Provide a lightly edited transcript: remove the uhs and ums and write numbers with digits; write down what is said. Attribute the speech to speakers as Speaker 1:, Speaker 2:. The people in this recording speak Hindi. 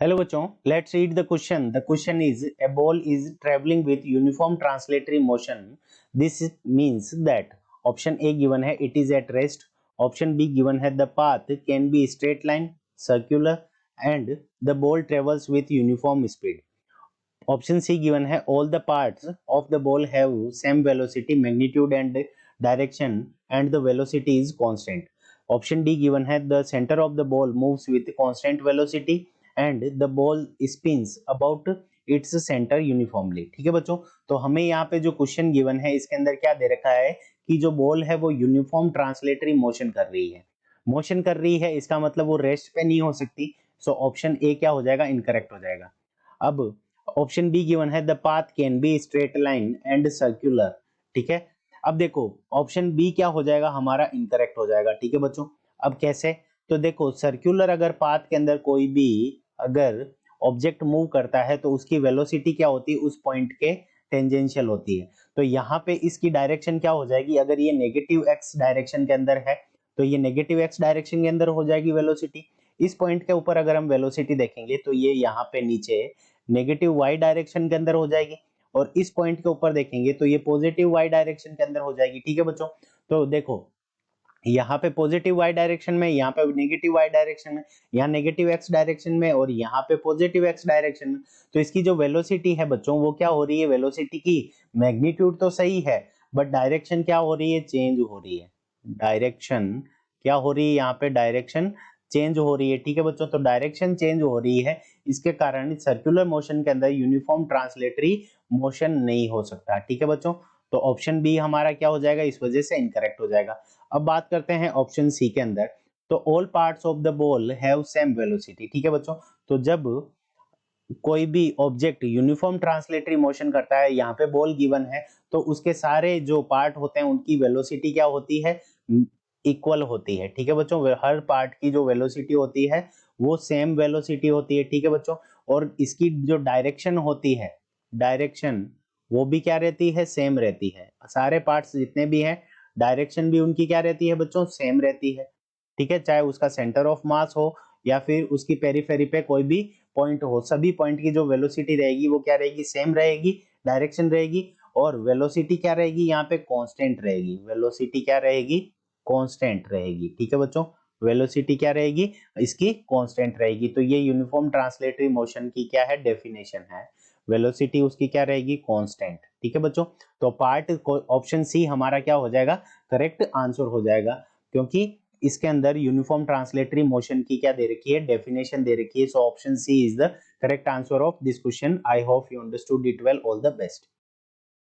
Speaker 1: हेलो बच्चों, let's read the question. The question is a ball is travelling with uniform translatory motion. This means that option A given है it is at rest, option B given है the path can be straight line, circular and the ball travels with uniform speed. Option C given है all the parts of the ball have same velocity, magnitude and direction and the velocity is constant. Option D given है the centre of the ball moves with constant velocity and the ball spins about its centre uniformly. ठीक है बच्चों, तो हमें यहाँ पे जो क्वेश्चन गिवन है इसके अंदर क्या दे रखा है कि जो बॉल है वो यूनिफॉर्म ट्रांसलेटरी मोशन कर रही है। मोशन कर रही है इसका मतलब वो रेस्ट पे नहीं हो सकती। सो ऑप्शन ए क्या हो जाएगा, इनकरेक्ट हो जाएगा। अब ऑप्शन बी गिवन है the path can be straight line and circular. ठीक है, अब देखो ऑप्शन बी क्या हो जाएगा, हमारा इनकरेक्ट हो जाएगा। ठीक है बच्चों, अब कैसे, तो देखो सर्कुलर अगर पाथ के अंदर कोई भी अगर ऑब्जेक्ट मूव करता है तो उसकी वेलोसिटी क्या होती है, उस पॉइंट के टेंजेंशियल होती है। तो यहाँ पे इसकी डायरेक्शन क्या हो जाएगी, अगर ये नेगेटिव एक्स डायरेक्शन के अंदर है तो ये नेगेटिव एक्स डायरेक्शन के अंदर हो जाएगी वेलोसिटी। इस पॉइंट के ऊपर अगर हम वेलोसिटी देखेंगे तो ये यहाँ पे नीचे नेगेटिव वाई डायरेक्शन के अंदर हो जाएगी, और इस पॉइंट के ऊपर देखेंगे तो ये पॉजिटिव वाई डायरेक्शन के अंदर हो जाएगी। ठीक है बच्चों, तो देखो यहाँ पे पॉजिटिव वाई डायरेक्शन में, यहाँ पे नेगेटिव वाई डायरेक्शन में, यहाँ नेगेटिव एक्स डायरेक्शन में और यहाँ पे पॉजिटिव एक्स डायरेक्शन में। तो इसकी जो वेलोसिटी है बच्चों वो क्या हो रही है, वेलोसिटी की मैग्नीट्यूड तो सही है बट डायरेक्शन क्या हो रही है, चेंज हो रही है। डायरेक्शन क्या हो रही है, यहाँ पे डायरेक्शन चेंज हो रही है। ठीक है बच्चों, तो डायरेक्शन चेंज हो रही है, इसके कारण सर्कुलर मोशन के अंदर यूनिफॉर्म ट्रांसलेटरी मोशन नहीं हो सकता। ठीक है बच्चों, तो ऑप्शन बी हमारा क्या हो जाएगा, इस वजह से इनकरेक्ट हो जाएगा। अब बात करते हैं ऑप्शन सी के अंदर, तो all parts of the ball have same velocity. ठीक है बच्चों, तो जब कोई भी ऑब्जेक्ट यूनिफॉर्म ट्रांसलेटरी मोशन करता है, यहाँ पे बॉल गिवन है तो उसके सारे जो पार्ट होते हैं उनकी वेलोसिटी क्या होती है, इक्वल होती है। ठीक है बच्चों, हर पार्ट की जो वेलोसिटी होती है वो सेम वेलोसिटी होती है। ठीक है बच्चों, और इसकी जो डायरेक्शन होती है, डायरेक्शन वो भी क्या रहती है, सेम रहती है। सारे पार्ट्स जितने भी हैं डायरेक्शन भी उनकी क्या रहती है बच्चों, सेम रहती है। ठीक है, चाहे उसका सेंटर ऑफ मास हो या फिर उसकी पेरिफेरी पे कोई भी पॉइंट हो, सभी पॉइंट की जो वेलोसिटी रहेगी वो क्या रहेगी, सेम रहेगी, डायरेक्शन रहेगी, और वेलोसिटी क्या रहेगी, यहाँ पे कांस्टेंट रहेगी। वेलोसिटी क्या रहेगी, कांस्टेंट रहेगी। ठीक है बच्चों, वेलोसिटी क्या रहेगी, इसकी कांस्टेंट रहेगी। तो ये यूनिफॉर्म ट्रांसलेटरी मोशन की क्या है, डेफिनेशन है। वेलोसिटी उसकी क्या रहेगी, कांस्टेंट। ठीक है बच्चों, तो पार्ट ऑप्शन सी हमारा क्या हो जाएगा, करेक्ट आंसर हो जाएगा, क्योंकि इसके अंदर यूनिफॉर्म ट्रांसलेटरी मोशन की क्या दे रखी है, डेफिनेशन दे रखी है। So option C is the correct answer of this question. I hope you understood it well. All the best.